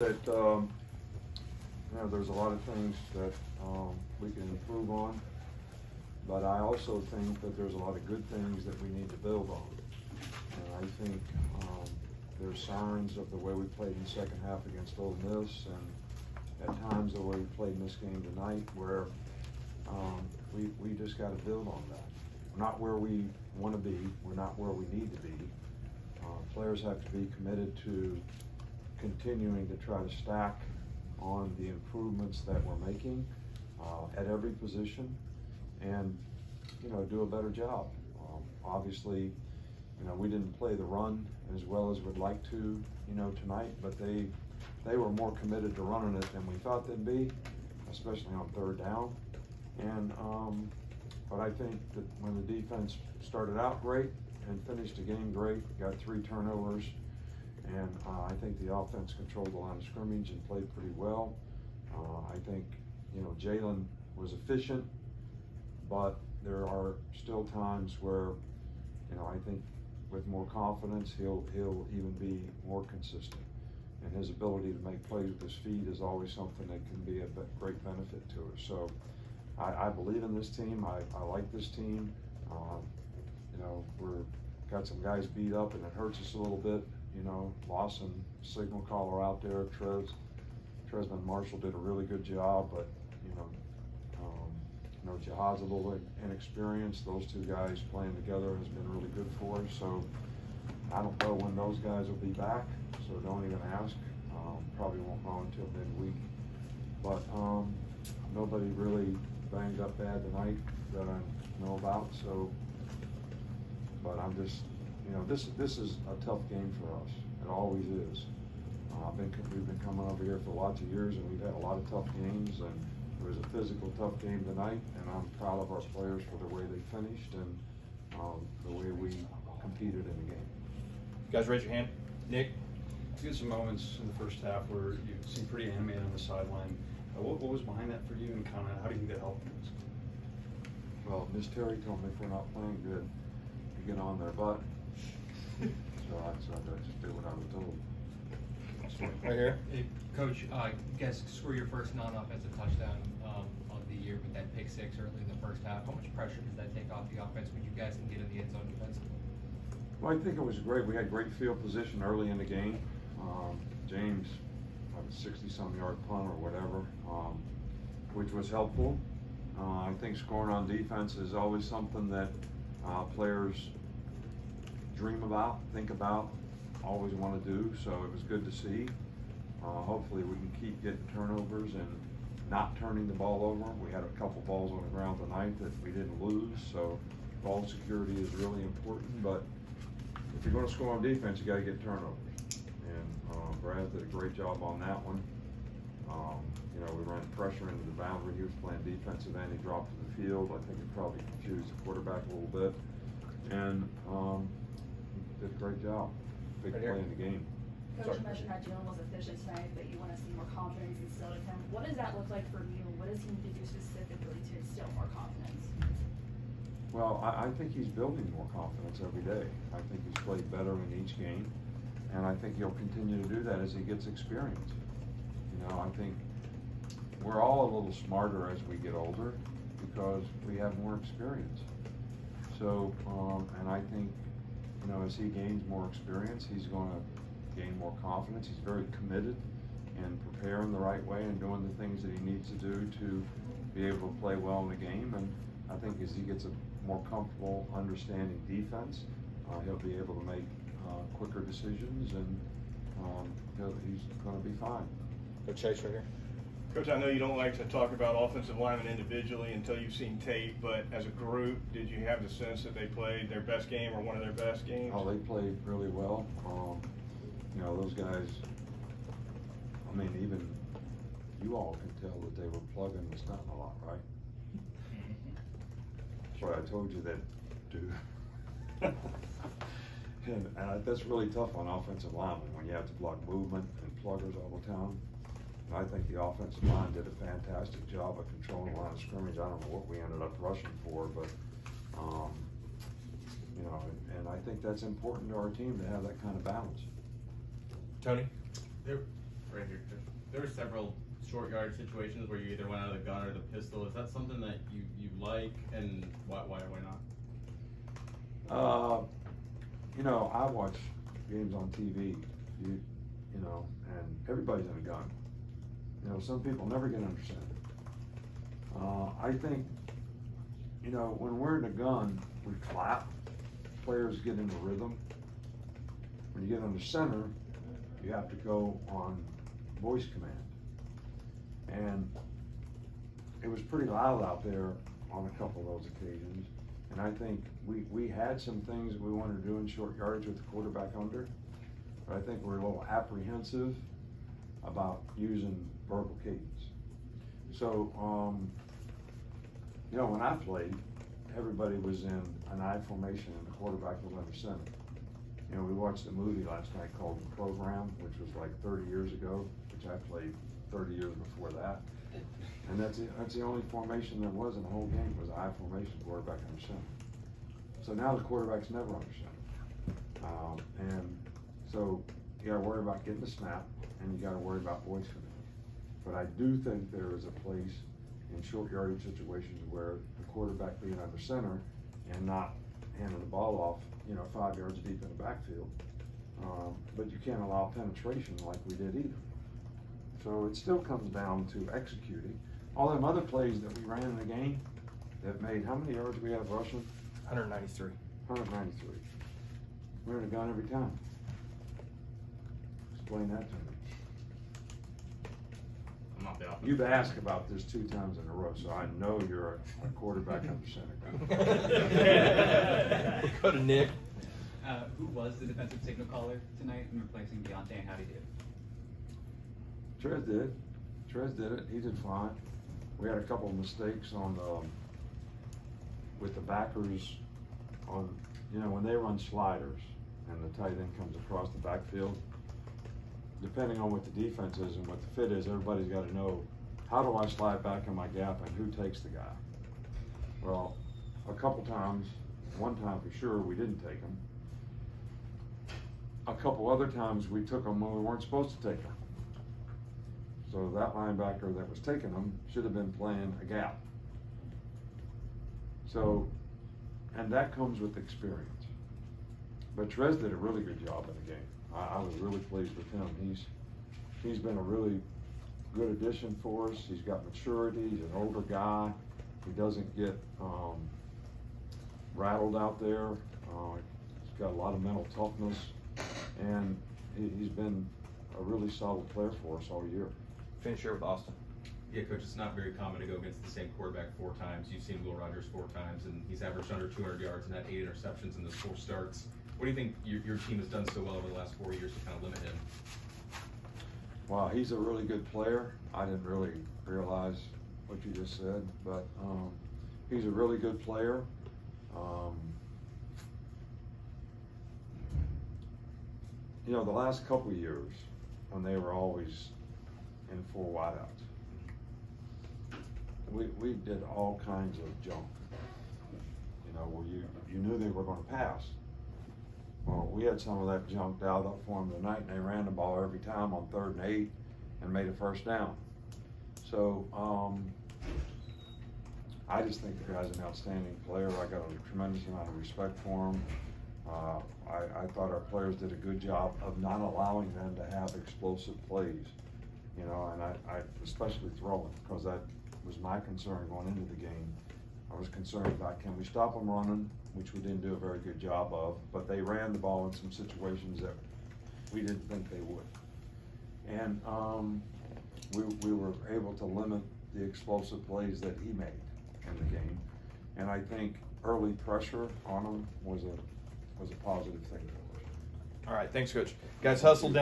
That there's a lot of things that we can improve on, but I also think that there's a lot of good things that we need to build on. And I think there's signs of the way we played in the second half against Ole Miss, and at times the way we played in this game tonight, where we just got to build on that. We're not where we want to be. We're not where we need to be. Players have to be committed to continuing to try to stack on the improvements that we're making at every position, and do a better job. Obviously, we didn't play the run as well as we'd like to, tonight, but they were more committed to running it than we thought they'd be, especially on third down. And but I think that when the defense started out great and finished the game great, got 3 turnovers. And I think the offense controlled the line of scrimmage and played pretty well. I think, Jalen was efficient, but there are still times where, I think with more confidence, he'll even be more consistent. And his ability to make plays with his feet is always something that can be a great benefit to us. So I believe in this team. I like this team. We're got some guys beat up, and it hurts us a little bit. Lawson, signal caller out there, Tresman Marshall did a really good job, but Jihad's a little inexperienced. Those 2 guys playing together has been really good for us. So I don't know when those guys will be back, so don't even ask. Probably won't know until midweek. But nobody really banged up bad tonight that I know about. So, but I'm just. This is a tough game for us. It always is. We've been coming over here for lots of years, and we've had a lot of tough games, and it was a physical, tough game tonight, and I'm proud of our players for the way they finished and the way we competed in the game. You guys raise your hand. Nick? You had some moments in the first half where you seemed pretty animated on the sideline. What was behind that for you, and kind of how do you think that helped? Well, Miss Terry told me if we're not playing good, you get on their butt. So I just did what I was told. Right here. Hey, Coach, you guys score your first non-offensive touchdown of the year with that pick 6 early in the first half. How much pressure does that take off the offense when you guys can get in the end zone defensively? Well, I think it was great. We had great field position early in the game. James had a 60-some yard punt or whatever, which was helpful. I think scoring on defense is always something that players dream about, think about, always want to do. So it was good to see. Hopefully we can keep getting turnovers and not turning the ball over. We had a couple balls on the ground tonight that we didn't lose. So ball security is really important. But if you're going to score on defense, you got to get turnovers. And Brad did a great job on that one. We ran pressure into the boundary. He was playing defensive end. He dropped to the field. I think it probably confused the quarterback a little bit. And did a great job. Big play in the game. Coach, you mentioned that Jalen was efficient tonight, but you want to see more confidence instilled in him. What does that look like for you? What does he need to do specifically to instill more confidence? Well, I think he's building more confidence every day. I think he's played better in each game, and I think he'll continue to do that as he gets experience. I think we're all a little smarter as we get older because we have more experience. So, and I think, as he gains more experience, he's going to gain more confidence. He's very committed and preparing the right way and doing the things that he needs to do to be able to play well in the game. And I think as he gets a more comfortable understanding defense, he'll be able to make quicker decisions, and he's going to be fine. Go Chase right here. Coach, I know you don't like to talk about offensive linemen individually until you've seen tape, but as a group, did you have the sense that they played their best game or one of their best games? Oh, they played really well. Those guys, even you all could tell that they were plugging and stunting a lot, right? That's what I told you that do. and that's really tough on offensive linemen when you have to block movement and pluggers all the time. And I think the offensive line did a fantastic job of controlling the line of scrimmage. I don't know what we ended up rushing for, but and I think that's important to our team to have that kind of balance. Tony? There, right here, Coach. There were several short yard situations where you either went out of the gun or the pistol. Is that something that you like, and why not? You know, I watch games on TV, you know, and everybody's in a gun. You know, some people never get under center. I think, you know, when we're in a gun, we clap, players get into rhythm. When you get under center, you have to go on voice command. And it was pretty loud out there on a couple of those occasions. And I think we had some things that we wanted to do in short yardage with the quarterback under, but I think we're a little apprehensive about using verbal cadence. So, you know, when I played, everybody was in an I formation and the quarterback was under center. You know, we watched a movie last night called The Program, which was like 30 years ago, which I played 30 years before that. And that's the only formation there was in the whole game, was I formation, quarterback under center. So now the quarterback's never under center. And so you gotta worry about getting the snap, and you gotta worry about voice command. But I do think there is a place in short yardage situations where the quarterback being under center and not handing the ball off, you know, 5 yards deep in the backfield. But you can't allow penetration like we did either. So it still comes down to executing. All them other plays that we ran in the game that made, how many yards we have rushing? 193. 193. We're in a gun every time. Explain that to me. I'm not the offensive. You've asked about this 2 times in a row, so I know you're a quarterback under center. We'll go to Nick. Who was the defensive signal caller tonight in replacing Deontay, and how did he do? Trez did. Trez did it. He did fine. We had a couple of mistakes on with the backers on, you know, when they run sliders and the tight end comes across the backfield. Depending on what the defense is and what the fit is, everybody's got to know, how do I slide back in my gap and who takes the guy? Well, a couple times, one time for sure, we didn't take him. A couple other times we took them when we weren't supposed to take them. So that linebacker that was taking them should have been playing a gap. So, and that comes with experience. But Trez did a really good job in the game. I was really pleased with him. He's been a really good addition for us. He's got maturity. He's an older guy. He doesn't get rattled out there. He's got a lot of mental toughness, and he's been a really solid player for us all year. Finish here with Austin. Yeah, Coach, it's not very common to go against the same quarterback 4 times. You've seen Will Rogers 4 times, and he's averaged under 200 yards and had 8 interceptions in those 4 starts. What do you think your team has done so well over the last 4 years to kind of limit him? Wow, he's a really good player. I didn't really realize what you just said, but he's a really good player. You know, the last couple of years, when they were always in 4 wideouts, we did all kinds of junk. You know, where you knew they were going to pass. Well, we had some of that junk dialed up for them tonight, and they ran the ball every time on 3rd and 8 and made a first down. So I just think the guy's an outstanding player. I got a tremendous amount of respect for him. I thought our players did a good job of not allowing them to have explosive plays, you know, and I especially throwing, because that was my concern going into the game. I was concerned about, can we stop them running, which we didn't do a very good job of, but they ran the ball in some situations that we didn't think they would. And we were able to limit the explosive plays that he made in the game. And I think early pressure on him was a positive thing for us. All right, thanks, Coach. Guys, hustle down.